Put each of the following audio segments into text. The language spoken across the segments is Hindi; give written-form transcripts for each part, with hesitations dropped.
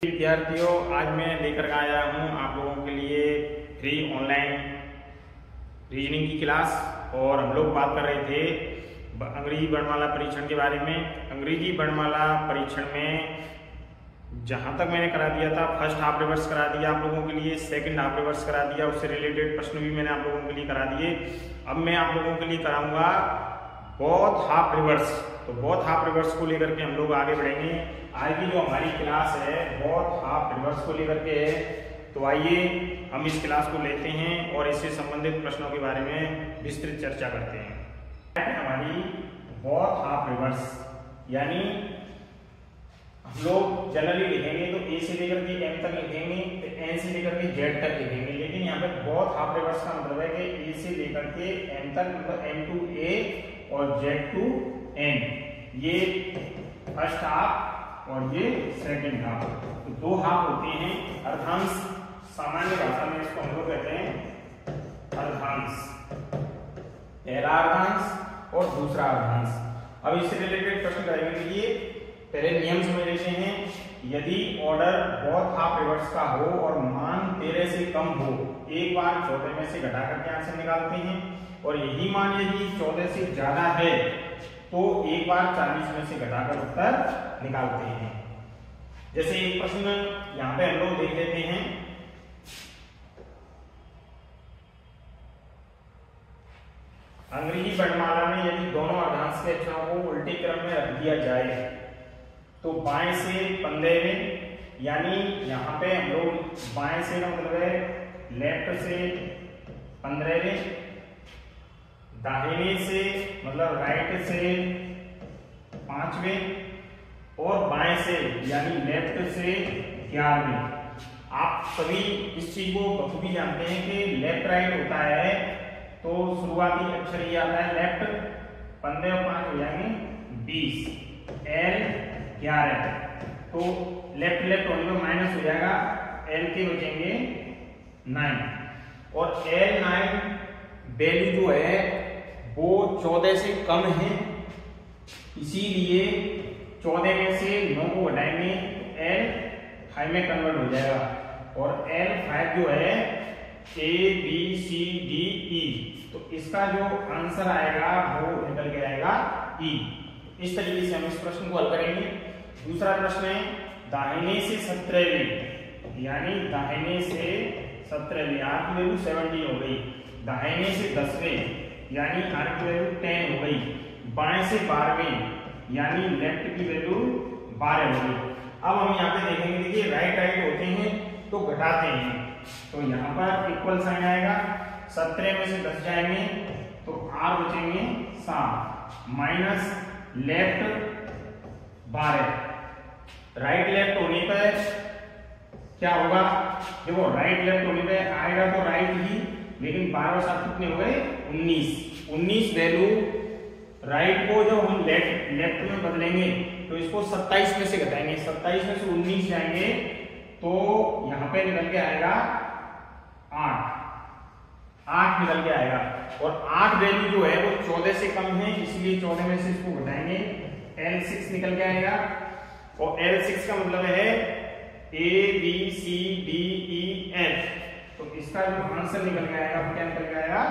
विद्यार्थियों, आज मैं लेकर आया हूँ आप लोगों के लिए फ्री ऑनलाइन रीजनिंग की क्लास। और हम लोग बात कर रहे थे अंग्रेजी वर्णमाला परीक्षण के बारे में। अंग्रेजी वर्णमाला परीक्षण में जहाँ तक मैंने करा दिया था, फर्स्ट हाफ रिवर्स करा दिया आप लोगों के लिए, सेकंड हाफ रिवर्स करा दिया, उससे रिलेटेड प्रश्न भी मैंने आप लोगों के लिए करा दिए। अब मैं आप लोगों के लिए कराऊंगा बोथ हाफ रिवर्स। तो बोथ हाफ रिवर्स को लेकर के हम लोग आगे बढ़ेंगे। आज की जो हमारी क्लास है बोथ हाफ रिवर्स को लेकर के है। तो आइए हम इस क्लास को लेते हैं और इससे संबंधित प्रश्नों के बारे में विस्तृत चर्चा करते हैं। हमारी बोथ हाफ रिवर्स यानी हम लोग जनरली लिखेंगे तो ए से लेकर के एम तक लिखेंगे, तो एन से लेकर के जेड तक लिखेंगे। लेकिन यहाँ पे बोथ हाफ रिवर्स का मतलब है कि ए से लेकर के एम तक, मतलब एम टू ए और जेड टू एन। ये फर्स्ट हाफ और ये सेकंड हाफ, तो दो हाफ होते हैं। अर्धांश सामान्य भाषा में इसको हम लोग कहते हैं अर्धांश, पहला अर्धांश और दूसरा अर्धांश। अब इससे रिलेटेड प्रश्न करने के लिए पहले नियम समझ लेते हैं। यदि ऑर्डर बोथ हाफ रिवर्स का हो और मान 13 से कम हो, एक बार 14 में से घटा करके आंसर निकालते हैं। और यही मान यदि 14 से ज्यादा है तो एक बार 40 में से घटाकर उत्तर निकालते हैं। जैसे एक प्रश्न यहाँ पे हम लोग देख लेते हैं। अंग्रेजी वर्णमाला में यदि दोनों अर्धांश के अक्षरों को उल्टे क्रम में रख दिया जाए तो बाएं से 15वें, यानी यहाँ पे हम लोग बाएं से का मतलब है लेफ्ट से 15वें, दाहिने से मतलब राइट से 5वें और बाएं से यानी लेफ्ट से 11वें। आप सभी इस चीज को बखूबी जानते हैं कि लेफ्ट राइट होता है तो शुरुआती अक्षर ये आता है लेफ्ट। 15 और 5 हो जाएंगे 20, एल 11, तो लेफ्ट लेफ्ट होने में माइनस हो जाएगा, एल के बचेंगे 9। और एल 9 वैल्यू जो है वो 14 से कम है, इसीलिए 14 में से 9 को घटाएंगे तो एल 5 में कन्वर्ट हो जाएगा। और एल 5 जो है A B C D E, तो इसका जो आंसर आएगा वो निकल के आएगा ई। इस तरीके से हम इस प्रश्न को हल करेंगे। दूसरा प्रश्न है दाहिने से 17वें, यानी दाहिने से 17वें, आर की वैल्यू 17 हो गई। दाहिने से 10वें यानी आर की वैल्यू 10 हो गई। बाएं से 12वें यानी लेफ्ट की वैल्यू 12 हो गई। अब हम यहाँ पे देखेंगे, देखिए राइट राइट होते हैं तो घटाते हैं, तो यहाँ पर इक्वल साइन आएगा। 17 में से 10 जाएंगे तो आर बचेंगे 7 माइनस लेफ्ट 12। राइट लेफ्ट होने पर क्या होगा? देखो राइट लेफ्ट होने पर आएगा तो राइट ही, लेकिन 12 और 7 कितने हो गए? 19 वैल्यू राइट को जब हम लेफ्ट में बदलेंगे तो इसको 27 में से घटाएंगे, 27 में से 19 जाएंगे तो यहाँ पे निकल के आएगा 8 निकल के आएगा। और 8 वैल्यू जो है वो 14 से कम है, इसलिए 14 में से इसको घटाएंगे, L6 निकल के आएगा। और L6 का मतलब है A B C D E F, तो इसका जो आंसर निकल के आएगा वो क्या निकल के आएगा?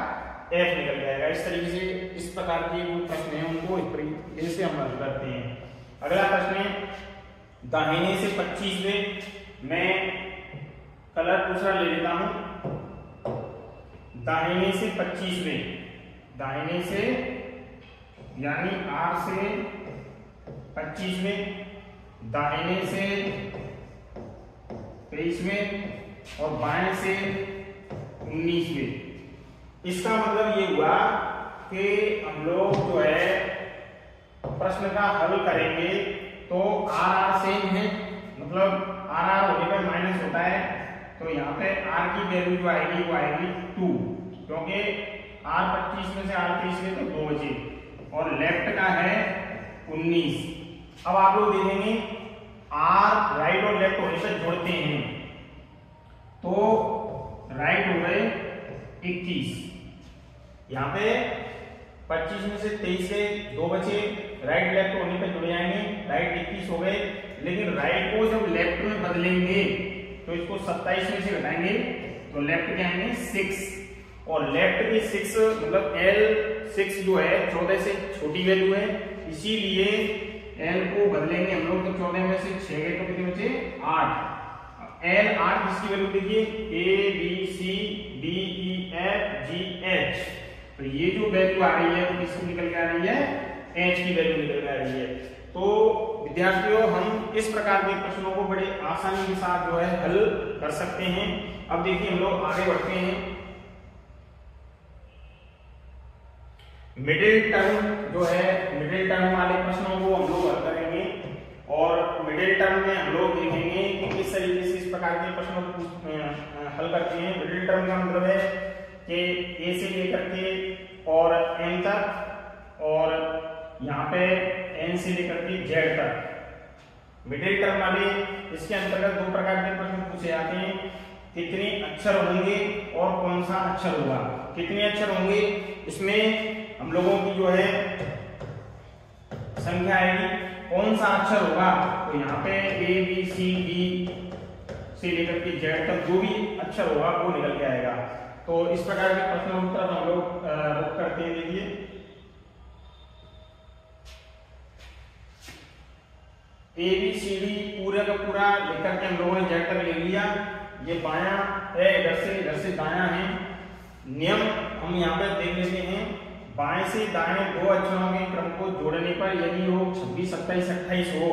F निकल के आएगा। इस तरीके से इस प्रकार के जो प्रश्न है उनको इस तरीके से हम हल करते हैं। अगला प्रश्न है दाहिने से 25वें, मैं कलर दूसरा ले लेता हूं। दाहिने से 25वें, दाहिने से यानी R से 25वें, दाहिने से 23वें और बाएं से 19वें। इसका मतलब ये हुआ कि हम लोग जो है प्रश्न का हल करेंगे तो आर सेम है, मतलब आर होने पर माइनस होता है, तो यहाँ पे आर की वैल्यू जो आएगी वो आएगी 2, क्योंकि आर 25 में से आर 23 में तो 2 बचे और लेफ्ट का है 19। अब आप लोग देखेंगे आर राइट और लेफ्ट होने से जोड़ते हैं तो राइट हो गए 21, यहाँ पे 25 में से 23 से 2 बचे, राइट लेफ्ट होने पे जुड़ जाएंगे, राइट 21 हो गए लेकिन राइट को जब लेफ्ट में बदलेंगे तो इसको 27 में से घटाएंगे तो लेफ्ट के आएंगे 6 और लेफ्ट की 6 मतलब L6 जो है 14 से छोटी वैल्यू है, इसीलिए L को बदलेंगे हम लोग तो 14 में से 6 गए तो कितने बचे 8। L 8 जिसकी वैल्यू देखिए A B C D E F G H, तो ये जो वैल्यू आ रही है वो किसकी निकल के आ रही है H की वैल्यू निकल के आ रही है। तो विद्यार्थियों हम इस प्रकार के प्रश्नों को बड़े आसानी के साथ जो है हल कर सकते हैं। अब देखिए हम लोग आगे बढ़ते हैं। मिडिल टर्म जो है मिडिल टर्म वाले प्रश्नों को हम लोग हल करेंगे और मिडिल टर्म में हम लोग देखेंगे कि किस तरीके से इस प्रकार के प्रश्नों को हल करते हैं। मिडिल टर्म का मतलब है कि A से लेकर के और N तक और यहाँ पे N से लेकर के Z तक। मिडिल टर्म वाले इसके अंतर्गत 2 प्रकार के प्रश्न पूछे जाते हैं, कितने अक्षर होंगे और कौन सा अक्षर होगा। कितने अक्षर होंगे इसमें हम लोगों की जो है संख्या आएगी, कौन सा अक्षर होगा तो यहाँ पे A B C D से लेकर के Z तक जो भी अक्षर होगा वो निकल के आएगा। तो इस प्रकार के प्रश्नों की तरफ हम लोग रुख करते हैं। देखिए A B C D पूरा का पूरा लेकर के हम लोगों ने Z तक ले लिया, ये बायां है इधर से दायां है। नियम हम यहाँ पे देख लेते हैं, बाएं से दाएं 2 अक्षरों के क्रम को जोड़ने पर यदि योग 26, 27, 28 हो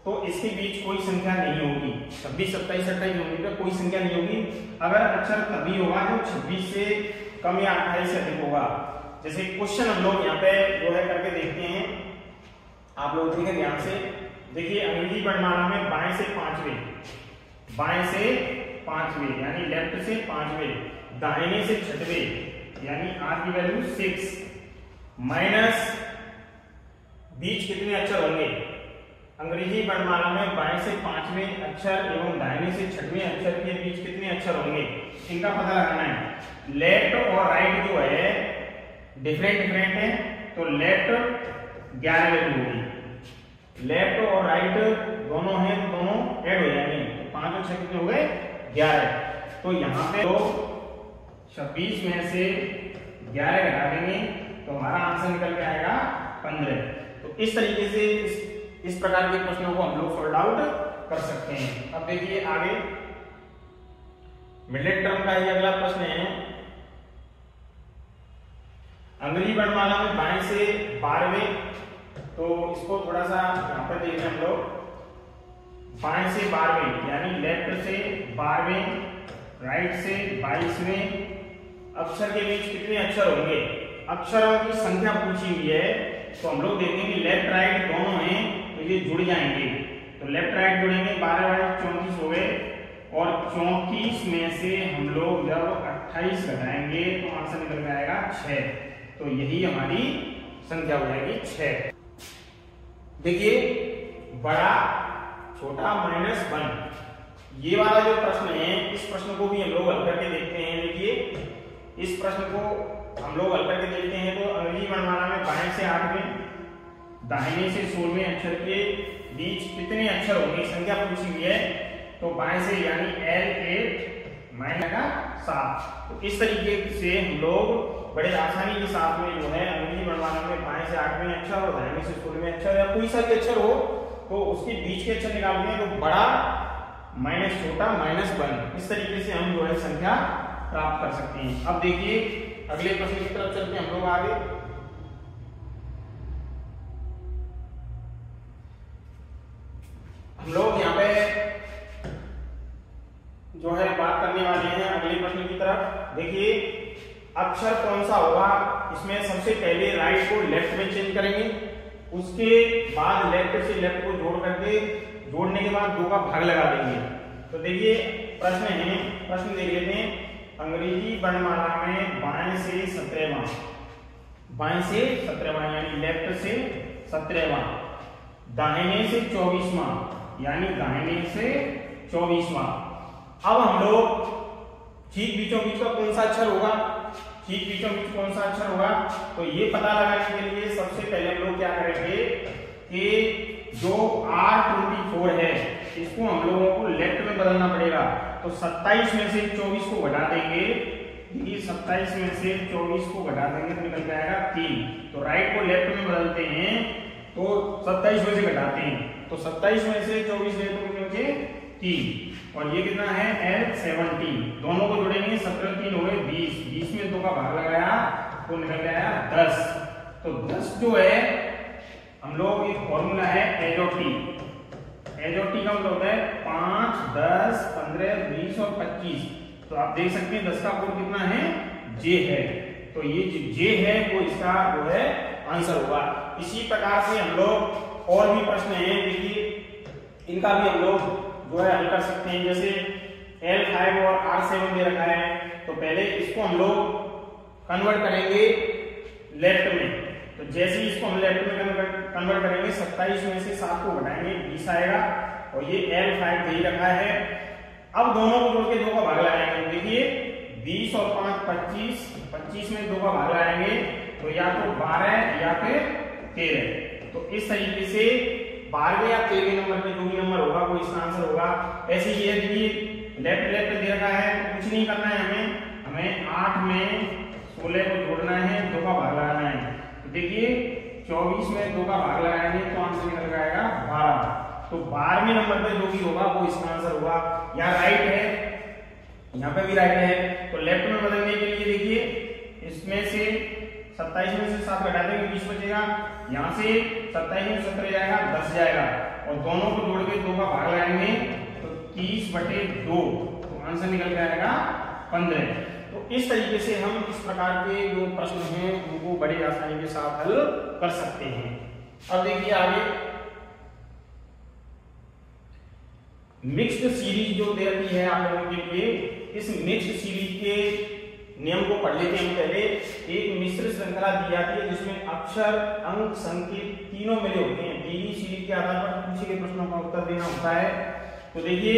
तो इसके बीच कोई संख्या नहीं होगी। 26, 27, 28 होने पर कोई संख्या नहीं होगी। अगर अक्षर तभी होगा जब 26 से कम या 28 से अधिक होगा। जैसे क्वेश्चन हम लोग यहाँ पे जो है करके देखते हैं, आप लोग देखें ध्यान से। देखिए अंग्रेजी वर्णमाला में बाएं से 5वें यानी लेफ्ट से 5वें, दाहिने से 6वें यानी R की वैल्यू 6 माइनस बीच कितने अक्षर होंगे। अंग्रेजी वर्णमाला में बाएं से 5वें अक्षर एवं दाहिने से 6वें अक्षर के बीच कितने अक्षर होंगे, इनका पता लगाना है। लेफ्ट और राइट जो है डिफरेंट है, तो लेफ्ट 11 वैल्यू होगी, लेफ्ट और राइट दोनों हैं तो दोनों ऐड हो जाएंगे, तो 5 और 6 कितने हो गए 11। तो यहाँ पे तो 26 में से 11 घटा देंगे तो हमारा आंसर निकल के आएगा 15। तो इस तरीके से इस प्रकार के प्रश्नों को हम लोग सॉल्व आउट कर सकते हैं। अब देखिए आगे मिडिल टर्म का ही अगला प्रश्न है। अंग्रेजी वर्णमाला में बाएं से 12वें, तो इसको थोड़ा सा यहाँ पर देखें हम लोग। बाएं से 12वें यानी लेफ्ट से 12वें, राइट से 22वें अक्षर के बीच कितने अक्षर होंगे। अक्षरों की संख्या पूछी हुई है, तो हम लोग देखेंगे लेफ्ट राइट दोनों हैं तो ये जुड़ जाएंगे, तो लेफ्ट राइट जुड़ेंगे, 12 राइट 34 हो गए और 34 में से हम लोग जब 28 घटाएंगे तो आंसर निकल जाएगा 6। तो यही हमारी संख्या हो जाएगी 6। देखिए बड़ा छोटा -1, ये वाला जो प्रश्न है इस प्रश्न को भी हम लोग हल करके देखते हैं। देखिए इस प्रश्न को हम लोग हल करके देखते हैं। तो अंग्रेजी वर्णमाला में बाएं से 8वें, दाहिने से 16वें अक्षर के बीच कितने अक्षर होंगे, संख्या पूछी हुई है। तो बाएं से यानी L8 माइनस 7। तो इस तरीके से हम लोग बड़े आसानी के साथ में जो है अंग्रेजी वर्णमाला में बाएं से 8वें अक्षर और दाहिने से 16वें अक्षर या कोई सा भी अक्षर हो तो उसके बीच के अक्षर निकालते हैं, तो बड़ा माइनस छोटा -1, इस तरीके से हम जो है संख्या प्राप्त कर सकते हैं। अब देखिए अगले प्रश्न की तरफ चलते हैं हम लोग आगे। हम लोग यहाँ पे जो है बात करने वाले हैं अगले प्रश्न की तरफ। देखिए अक्षर कौन सा होगा, इसमें सबसे पहले राइट को लेफ्ट में चेंज करेंगे, उसके बाद लेफ्ट से लेफ्ट को जोड़ने के बाद 2 का भाग लगा देंगे। तो देखिए प्रश्न है, प्रश्न देख लेते हैं। अंग्रेजी वर्णमाला में बाएं से 17वां, बाएं से 17वां यानी लेफ्ट से 17वां, दाहिने से 24वां यानी दाहिने से 24वां। अब हम लोग ठीक बीचों बीच का कौन सा अक्षर होगा, ठीक बीचों बीच कौन सा अक्षर होगा, तो ये पता लगाने के लिए सबसे पहले हम लोग क्या करेंगे कि जो R24 है इसको हम लोगों को लेफ्ट में बदलना पड़ेगा। तो 27 में से 24 को घटा देंगे, देखिए 27 में से 24 को घटा देंगे तो निकल जाएगा 3। तो राइट को लेफ्ट में बदलते हैं तो 27 में से घटाते हैं, तो 27 में से 24 गए तो कितने 3, और ये कितना है L70, दोनों को जोड़ेंगे 17 3 हो गए 20, 20 में 2 का भाग लगाया तो निकल गया 10। तो 10 जो है हम लोग एक फॉर्मूला है एज ऑफ टी का मतलब होता है 5 10 15 20 और 25। तो आप देख सकते हैं 10 का कोड कितना है J है, तो ये जो J है वो इसका जो है आंसर होगा। इसी प्रकार से हम लोग और भी प्रश्न हैं, देखिए इनका भी हम लोग जो है हल कर सकते हैं। जैसे L5 और R7 दे रखा है, तो पहले इसको हम लोग कन्वर्ट करेंगे लेफ्ट में। तो जैसे ही इसको हम लेफ्ट में कन्वर्ट करेंगे 27 में से 7 को घटाएंगे 20 आएगा, और ये L5 दे रखा है। अब दोनों को जोड़ के 2 का भाग लगाएंगे, देखिए 20 और 5 25, 25 में 2 का भाग लगाएंगे तो या तो 12 या फिर 13। तो इस तरीके से 12वें या 13वें नंबर पे जो भी नंबर होगा वो इसका आंसर होगा। ऐसे ही देखिए लेफ्ट दे रखा है तो कुछ नहीं करना है, हमें 8 में 16 को जोड़ना है, 2 का भाग लगाना है। तो देखिए 24 में 2 का भाग लगाएंगे तो आंसर निकल जाएगा 12। तो 12वें नंबर पे जो भी होगा वो इसका आंसर होगा। यहाँ राइट है, यहाँ पे भी राइट है, तो लेफ्ट में बदलने के लिए देखिए इसमें से 27 में से 7 घटा देंगे 20 बचेगा, यहाँ से 27 में 17 जाएगा 10 जाएगा, और दोनों को जोड़ के 2 का भाग लगाएंगे तो 30/2, तो आंसर निकल जाएगा 15। तो इस तरीके से हम इस प्रकार के जो प्रश्न हैं उनको बड़ी आसानी के साथ हल कर सकते हैं। अब देखिए आगे मिक्स्ड सीरीज जो दे रखी है आप लोगों के लिए, इस मिक्स्ड सीरीज के नियम को पढ़ लेते हैं हम पहले। एक मिश्र श्रृंखला दी जाती है जिसमें अक्षर अंक संकेत तीनों मिले होते हैं, दी गई सीरीज के आधार पर पूछे गए प्रश्नों का उत्तर देना होता है। तो देखिए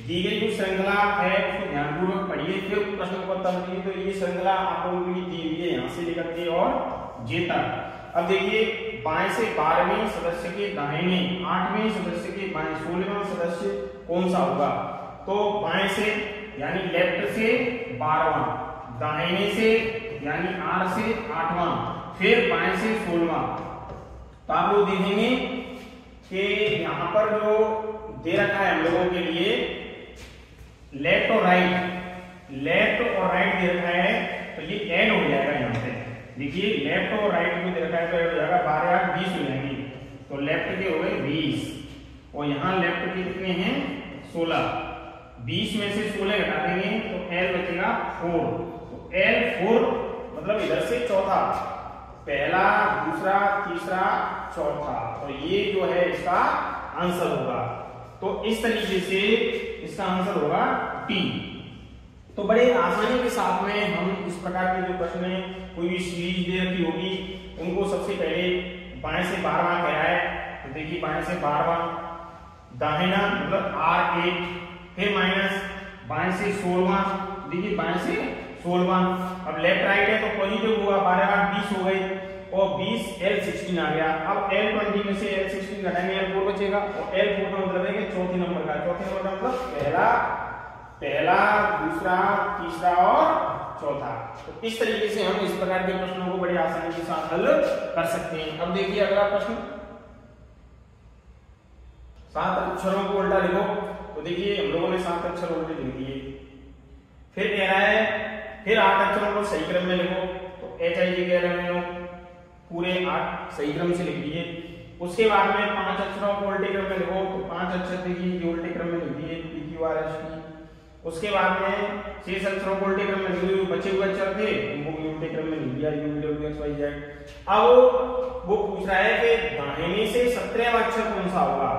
दी गई जो श्रृंखला है उसको ध्यानपूर्वक पढ़िए, फिर प्रश्न को उत्तर दीजिए। तो ये श्रृंखला आप लोगों के लिए दी हुई है, यहाँ से लेकर के और जे तक। अब देखिए बाएं से 12वें सदस्य के दाहिने 8वें सदस्य के बाएं 16वां सदस्य कौन सा होगा। तो बाएं से यानी लेफ्ट से 12वां, दाहिने से यानी R से 8वां, फिर बाएं से 16वां। तो आप लोग देखेंगे कि यहाँ पर जो दे रखा है हम लोगों के लिए लेफ्ट और राइट दे रखा है, तो ये ऐड हो जाएगा। यहाँ पे देखिए लेफ्ट और राइट को दे रखा है तो ऐड हो जाएगा, 12 8 20 हो जाएंगे। तो लेफ्ट के हो गए 20 और यहाँ लेफ्ट के कितने हैं 16, 20 में से 16 घटा देंगे तो L बचेगा 4। तो L4 मतलब इधर से चौथा, पहला दूसरा तीसरा चौथा, तो ये जो है इसका आंसर होगा। तो इस तरीके से इसका आंसर होगा टी। तो बड़े आसानी के साथ में हम इस प्रकार के जो प्रश्न है, कोई भी सीरीज दे रखी होगी उनको सबसे पहले बाएं से 12वां क्या है, तो देखिए बाएं से 12वां, दाहिना मतलब R8, फिर माइनस बाएं से 16वां, देखिए बाएं से 16वां। अब लेफ्ट राइट है तो पॉजिटिव होगा, 12 8 20 हो गई और 20 L16 आ गया। अब L20 में से L16 घटाएंगे L4 बचेगा, और L4 का मतलब है कि चौथे नंबर का मतलब पहला दूसरा तीसरा और चौथा। तो इस तरीके से हम इस प्रकार के प्रश्नों को बड़ी आसानी के साथ हल कर सकते हैं। अब देखिए अगला प्रश्न, 7 अक्षरों को उल्टा लिखो। तो देखिए हम लोगों ने 7 अक्षर उल्टे लिख दिए, फिर कह रहा है फिर 8 अक्षरों को सही क्रम में लिखो। तो HIJ कह रहे हैं पूरे 8 सही क्रम से लिख दिए। उसके बाद में 5 अक्षरों को उल्टे क्रम में लिखो। तो 5 अक्षर देखिए उल्टे क्रम में लिख दिए PQRST। उसके बाद में 6 अक्षरों को उल्टे क्रम में लिख दिए, बचे हुए अक्षर थे उनको भी उल्टे क्रम में लिख दिया UWXYZ। अब वो पूछ रहा है कि दाहिने से 17वां अक्षर कौन सा होगा,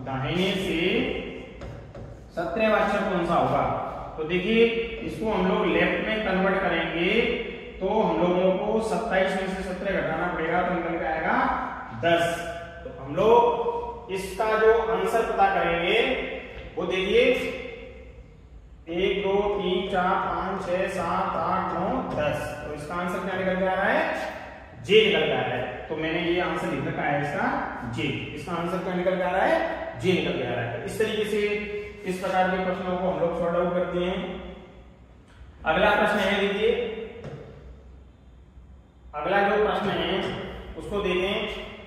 दाहिने से 17वां अक्षर कौन सा होगा। तो देखिए इसको हम लोग लेफ्ट में कन्वर्ट करेंगे तो हम लोगों को 27 में से 17 घटाना पड़ेगा, तो निकल के आएगा 10। तो हम लोग इसका जो आंसर पता करेंगे वो देखिए 1 2 3 4 5 6 7 8 9 10। तो इसका आंसर क्या निकल के आ रहा है, जे निकल के आ रहा है। तो मैंने ये आंसर लिख रखा है इसका जे। इसका आंसर क्या निकल के आ रहा है? जे निकल के आ रहा है। इस तरीके से इस प्रकार के प्रश्नों को हम लोग सॉल्व आउट करते हैं। अगला प्रश्न है, देखिए अगला जो प्रश्न है उसको देखें।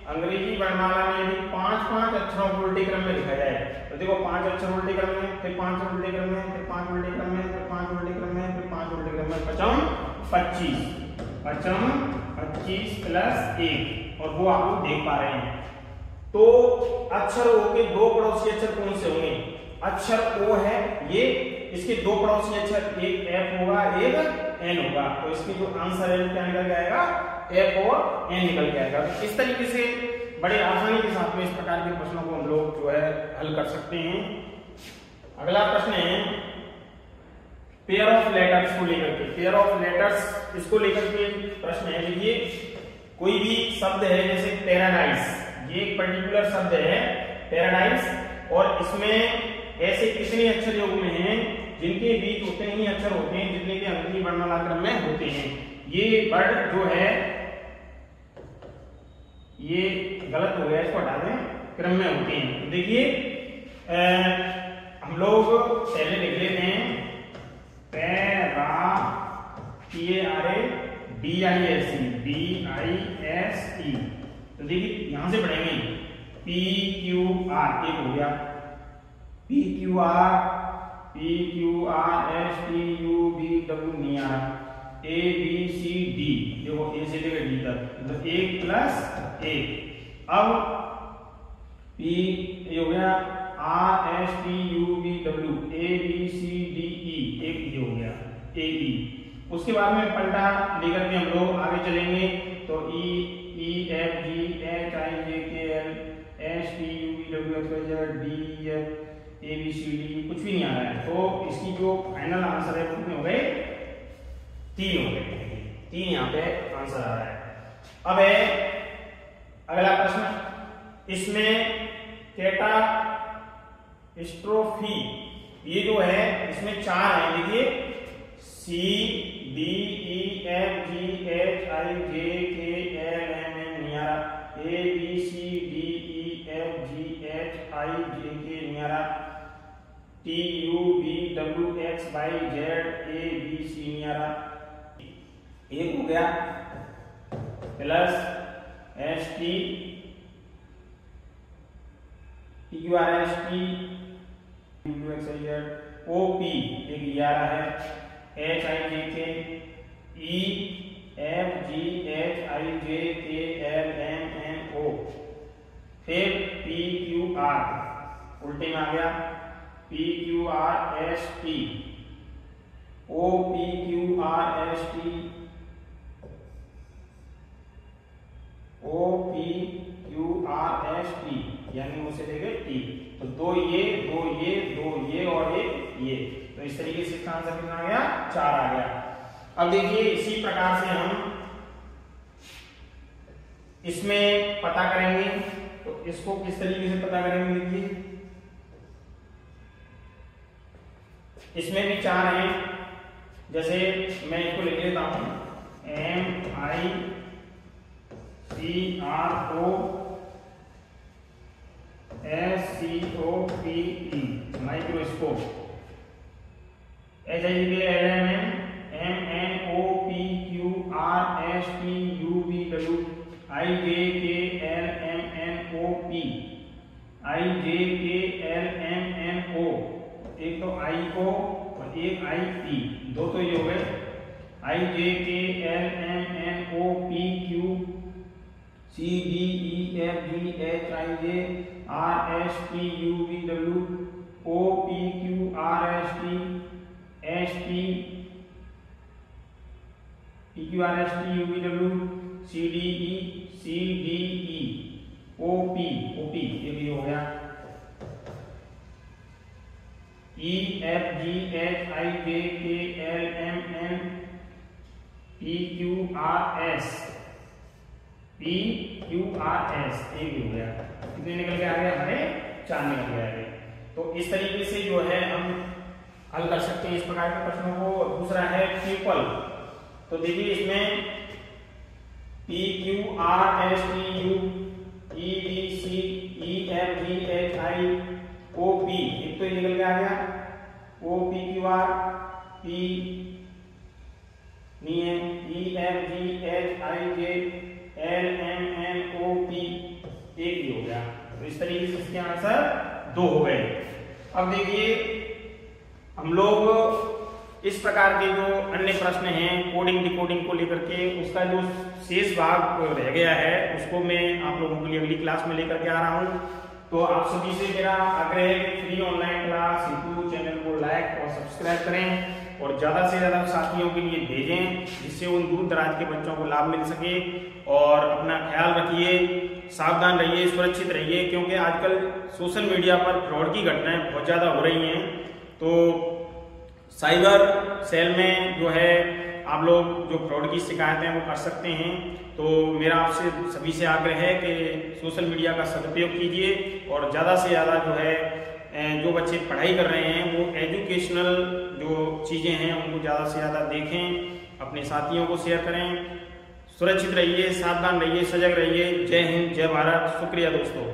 अंग्रेजी वर्णमाला में यदि 5-5 अक्षरों को उल्टे क्रम में लिखा जाए तो देखो 5 अक्षर उल्टे क्रम में, फिर 5 उल्टे क्रम में, फिर 5 उल्टे क्रम में, फिर 5 उल्टे क्रम में, फिर 5 उल्टे क्रम में, 25 प्लस 1 और वो आप लोग देख पा रहे हैं। तो अक्षर ओ के दो पड़ोसी अक्षर कौन से होंगे? अक्षर ओ है ये, इसके दो पड़ोसी अक्षर एक एफ होगा एक एन होगा, तो इसकी जो आंसर है क्या निकल जाएगा? एफ और एन निकल जाएगा। तो इस तरीके से बड़े आसानी के साथ में इस प्रकार के प्रश्नों को हम लोग जो है हल कर सकते हैं। अगला प्रश्न है पेयर ऑफ लेटर्स को लेकर के। पेयर ऑफ लेटर्स इसको लेकर के प्रश्न है। देखिए कोई भी शब्द है जैसे पैराडाइज, ये एक पर्टिकुलर शब्द है पैराडाइज, और इसमें ऐसे कितने अक्षर योग में हैं जिनके बीच उतने ही अक्षर होते हैं जितने के अंग्रेजी वर्णमाला क्रम में होते हैं। ये वर्ड जो है ये गलत हो गया, इसको हटा दें, क्रम में होते हैं। तो देखिए हम लोग पहले लिख लेते हैं PARADISE। तो देखिए यहां से पढ़ेंगे PQR, एक हो गया PQRSTUVW नहीं आ रहा, ABCD, देखो ए से लेकर डी तक, मतलब 1 प्लस 1। अब P ये हो गया RSTUVW, ABCDE, एक ये हो गया AE। उसके बाद में पलटा लेकर के हम लोग आगे चलेंगे तो EFGHIJKL STUVWXYZ DEF ABCD, कुछ भी नहीं आ रहा है। तो इसकी जो फाइनल आंसर है वो कितने हो गए? 3 हो गए। 3 यहाँ पे आंसर आ रहा है। अब है अगला प्रश्न, इसमें कैटास्ट्रोफी, ये जो है इसमें 4 है। देखिए CDEFGHIJKLMN नहीं आ रहा, ABCDEFGHIJK नहीं आ रहा, TUVWXYZABC नहीं आ रहा, एक हो गया प्लस ST PQRST OP, एक ये आ रहा है, HIJK EFGHIJKLMNO, फिर PQR उल्टे में आ गया, PQRST OPQRST OPQRST, यानी उसे लेंगे टी। तो दो ये और एक ये, तो इस तरीके से इसका आंसर कितना आ गया? 4 आ गया। अब देखिए इसी प्रकार से हम इसमें पता करेंगे, तो इसको किस तरीके से पता करेंगे? देखिए इसमें भी 4 हैं, जैसे मैं इसको लिख लेता हूं MICROSCOPE, microscope, HIJKLMN MNOPQRSTUVW IJKLMNOP एक तो आई को और एक आई पी, दो तो ये हो गए IJKLMNOPQ CDEFGHIJ RSTUVW OPQRST PQRSTUVW CDE OP ये भी हो गया, EFGHIJKLMN PQRS ये भी हो गया। कितने निकल के आ गए? हमारे 4 निकल के आ गए। तो इस तरीके से जो है हम हल कर सकते हैं इस प्रकार के प्रश्नों को। दूसरा है ट्रिपल, तो देखिए इसमें PQRSTUEBCEFGHIOP, एक तो ये निकल के आ गया OPQR P नहीं है EFGHIJLMNOP, एक ही हो गया। तो इस तरीके से इसके आंसर 2 हो गए। अब देखिए हम लोग इस प्रकार के जो अन्य प्रश्न हैं कोडिंग डिकोडिंग को लेकर के, उसका जो शेष भाग रह गया है उसको मैं आप लोगों के लिए अगली क्लास में लेकर के आ रहा हूं। तो आप सभी से मेरा आग्रह है कि फ्री ऑनलाइन क्लास हेतु चैनल को लाइक और सब्सक्राइब करें और ज्यादा से ज्यादा साथियों के लिए भेजें, जिससे उन दूर दराज के बच्चों को लाभ मिल सके। और अपना ख्याल रखिए, सावधान रहिए, सुरक्षित रहिए, क्योंकि आजकल सोशल मीडिया पर फ्रॉड की घटनाएं बहुत ज्यादा हो रही हैं। तो साइबर सेल में जो है आप लोग जो फ्रॉड की शिकायतें वो कर सकते हैं। तो मेरा आपसे सभी से आग्रह है कि सोशल मीडिया का सदुपयोग कीजिए और ज़्यादा से ज़्यादा जो है जो बच्चे पढ़ाई कर रहे हैं वो एजुकेशनल जो चीज़ें हैं उनको ज़्यादा से ज़्यादा देखें, अपने साथियों को शेयर करें। सुरक्षित रहिए, सावधान रहिए, सजग रहिए। जय हिंद, जय भारत। शुक्रिया दोस्तों।